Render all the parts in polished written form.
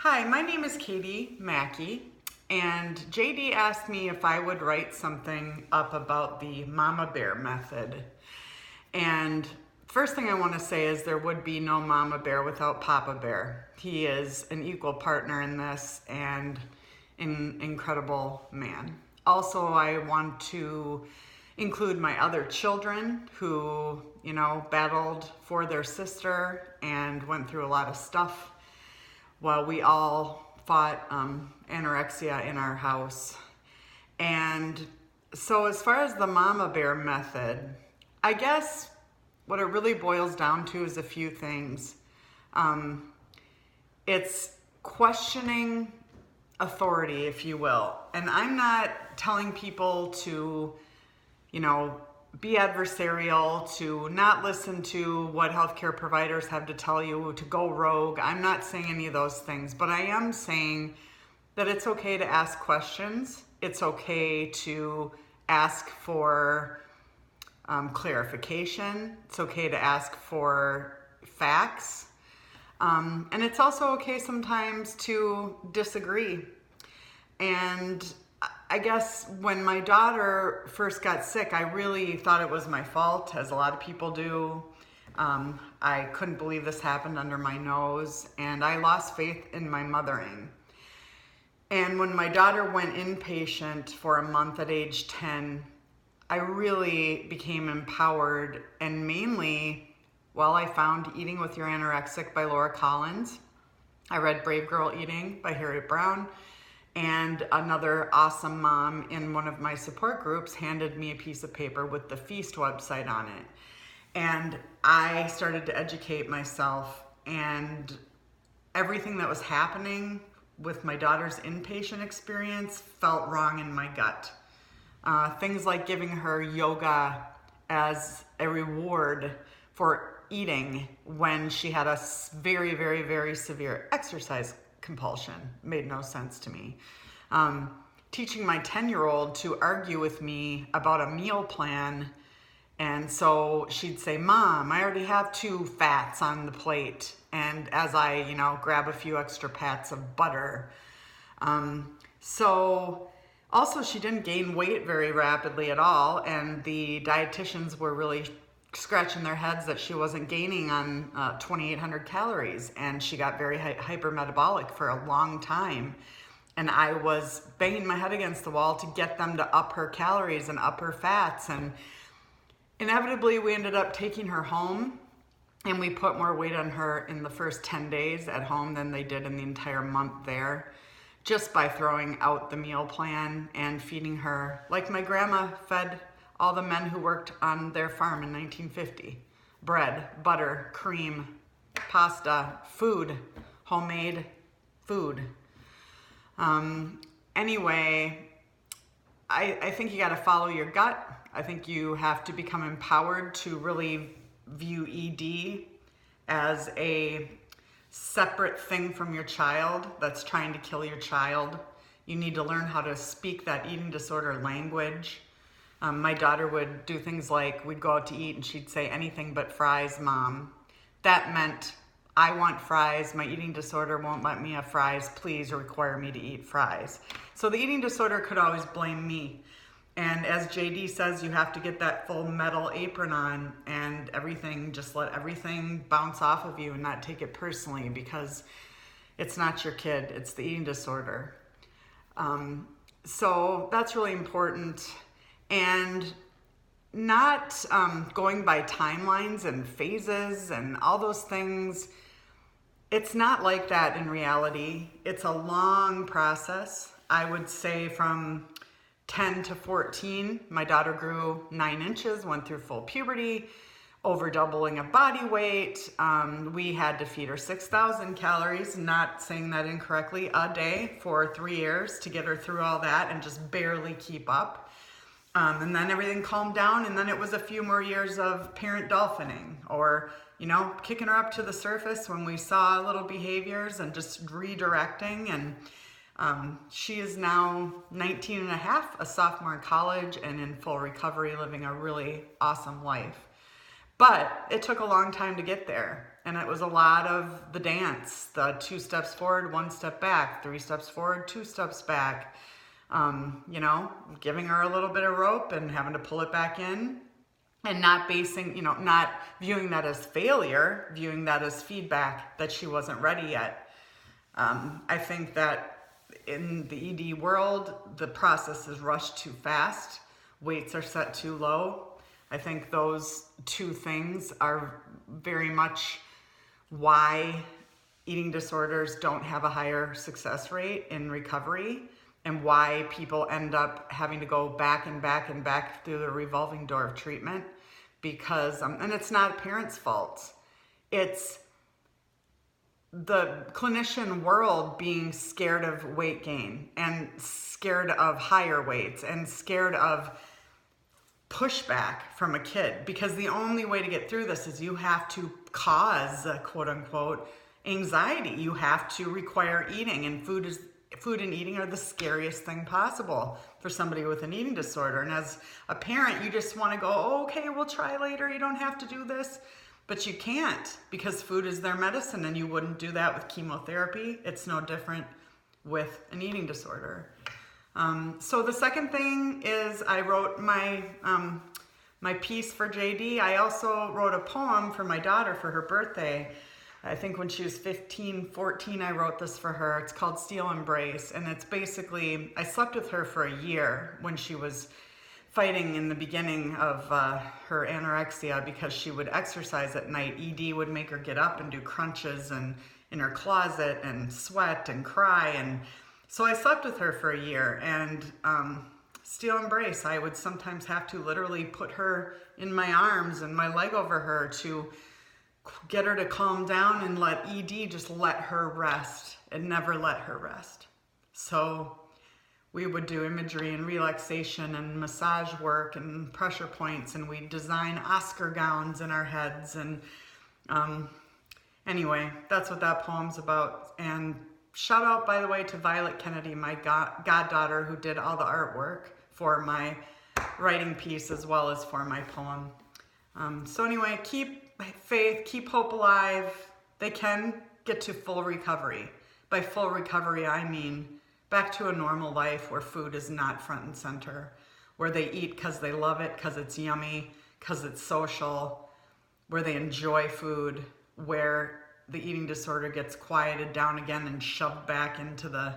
Hi, my name is Katie Maki, and JD asked me if I would write something up about the Mamabear method. And first thing I want to say is there would be no Mama Bear without Papa Bear. He is an equal partner in this and an incredible man. Also, I want to include my other children who, battled for their sister and went through a lot of stuff while we all fought anorexia in our house. And so as far as the Mama Bear method, I guess what it really boils down to is a few things. It's questioning authority, if you will. And I'm not telling people to, be adversarial, to not listen to what healthcare providers have to tell you, to go rogue. I'm not saying any of those things, but I am saying that it's okay to ask questions. It's okay to ask for clarification. It's okay to ask for facts. And it's also okay sometimes to disagree. And I guess when my daughter first got sick, I really thought it was my fault, as a lot of people do. I couldn't believe this happened under my nose, and I lost faith in my mothering. And when my daughter went inpatient for a month at age 10, I really became empowered, and mainly, I found Eating with Your Anorexic by Laura Collins. I read Brave Girl Eating by Harriet Brown. And another awesome mom in one of my support groups handed me a piece of paper with the Feast website on it. And I started to educate myself, and everything that was happening with my daughter's inpatient experience felt wrong in my gut. Things like giving her yoga as a reward for eating when she had a very, very, very severe exercise compulsion made no sense to me. Teaching my 10-year-old to argue with me about a meal plan, and so she'd say, "Mom, I already have 2 fats on the plate," and as I, grab a few extra pats of butter. So also she didn't gain weight very rapidly at all, and the dietitians were really scratching their heads that she wasn't gaining on 2,800 calories, and she got very hypermetabolic for a long time. And I was banging my head against the wall to get them to up her calories and up her fats, and inevitably we ended up taking her home, and we put more weight on her in the first 10 days at home than they did in the entire month there, just by throwing out the meal plan and feeding her like my grandma fed all the men who worked on their farm in 1950. Bread, butter, cream, pasta, food, homemade food. Anyway, I think you gotta follow your gut. I think you have to become empowered to really view ED as a separate thing from your child that's trying to kill your child. You need to learn how to speak that eating disorder language. My daughter would do things like, we'd go out to eat and she'd say, "Anything but fries, Mom." That meant, I want fries. My eating disorder won't let me have fries. Please require me to eat fries. So the eating disorder could always blame me. And as JD says, you have to get that full metal apron on and just let everything bounce off of you and not take it personally, because it's not your kid, it's the eating disorder. So that's really important. And not going by timelines and phases and all those things. It's not like that in reality. It's a long process. I would say from 10 to 14, my daughter grew 9 inches, went through full puberty, over doubling of body weight. We had to feed her 6,000 calories, not saying that incorrectly, a day for 3 years to get her through all that and just barely keep up. And then everything calmed down, and then it was a few more years of parent dolphining, or, kicking her up to the surface when we saw little behaviors and just redirecting. And she is now 19 and a half, a sophomore in college, and in full recovery, living a really awesome life. But it took a long time to get there. And it was a lot of the dance, the 2 steps forward, 1 step back, 3 steps forward, 2 steps back. You know, giving her a little bit of rope and having to pull it back in, and not basing, you know, not viewing that as failure, viewing that as feedback that she wasn't ready yet. I think that in the ED world, the process is rushed too fast. Weights are set too low. I think those 2 things are very much why eating disorders don't have a higher success rate in recovery, and why people end up having to go back and back and back through the revolving door of treatment. Because, and it's not a parent's fault. It's the clinician world being scared of weight gain and scared of higher weights and scared of pushback from a kid, because the only way to get through this is you have to cause quote unquote anxiety. You have to require eating, and food and eating are the scariest thing possible for somebody with an eating disorder. And as a parent, you just want to go, oh, okay, we'll try later, you don't have to do this. But you can't, because food is their medicine, and you wouldn't do that with chemotherapy. It's no different with an eating disorder. So the second thing is I wrote my piece for JD. I also wrote a poem for my daughter for her birthday. I think when she was 15, 14, I wrote this for her. It's called Steel Embrace, and it's basically, I slept with her for a year when she was fighting in the beginning of her anorexia, because she would exercise at night. ED would make her get up and do crunches and in her closet and sweat and cry. And so I slept with her for a year, and Steel Embrace, I would sometimes have to literally put her in my arms and my leg over her to get her to calm down and let ED just let her rest and never let her rest. So we would do imagery and relaxation and massage work and pressure points, and we'd design Oscar gowns in our heads. And anyway, that's what that poem's about. And shout out, by the way, to Violet Kennedy, my goddaughter, who did all the artwork for my writing piece as well as for my poem. So anyway, keep faith, keep hope alive. They can get to full recovery. By full recovery, I mean back to a normal life where food is not front and center, where they eat because they love it, because it's yummy, because it's social, where they enjoy food, where the eating disorder gets quieted down again and shoved back into the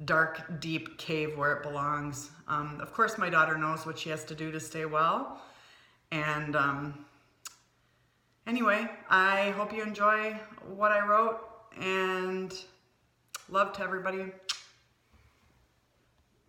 dark, deep cave where it belongs. Of course, my daughter knows what she has to do to stay well. And anyway, I hope you enjoy what I wrote, and love to everybody.